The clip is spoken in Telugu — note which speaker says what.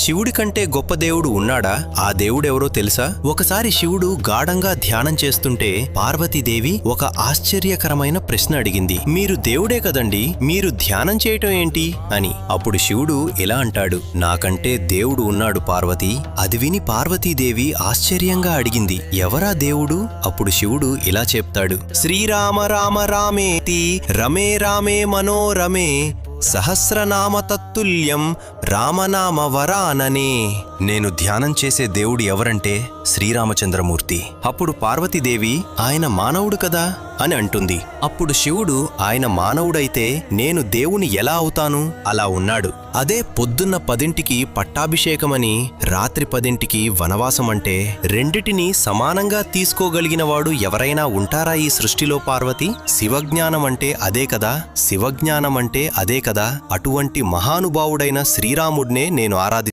Speaker 1: శివుడి కంటే గొప్ప దేవుడు ఉన్నాడా? ఆ దేవుడెవరో తెలుసా? ఒకసారి శివుడు గాఢంగా ధ్యానం చేస్తుంటే పార్వతీదేవి ఒక ఆశ్చర్యకరమైన ప్రశ్న అడిగింది. మీరు దేవుడే కదండి, మీరు ధ్యానం చేయటం ఏంటి అని. అప్పుడు శివుడు ఇలా అంటాడు, నాకంటే దేవుడు ఉన్నాడు పార్వతి. అది విని పార్వతీదేవి ఆశ్చర్యంగా అడిగింది, ఎవరా దేవుడు? అప్పుడు శివుడు ఇలా చెప్తాడు, శ్రీరామ రామ రామేతి రమే రామే మనోరమే సహస్రనామ తత్తుల్యం రామనామ వరాననే. నేను ధ్యానం చేసే దేవుడు ఎవరంటే శ్రీరామచంద్రమూర్తి. అప్పుడు పార్వతీదేవి, ఆయన మానవుడు కదా అని అంటుంది. అప్పుడు శివుడు, ఆయన మానవుడైతే నేను దేవుని ఎలా అవుతాను? అలా ఉన్నాడు. అదే పొద్దున్న 10ంటికి పట్టాభిషేకమని రాత్రి 10ంటికి వనవాసం అంటే రెండిటినీ సమానంగా తీసుకోగలిగినవాడు ఎవరైనా ఉంటారా ఈ సృష్టిలో పార్వతి? శివజ్ఞానం అంటే అదే కదా, శివజ్ఞానం అంటే అదే కదా. అటువంటి మహానుభావుడైన శ్రీరాముడినే నేను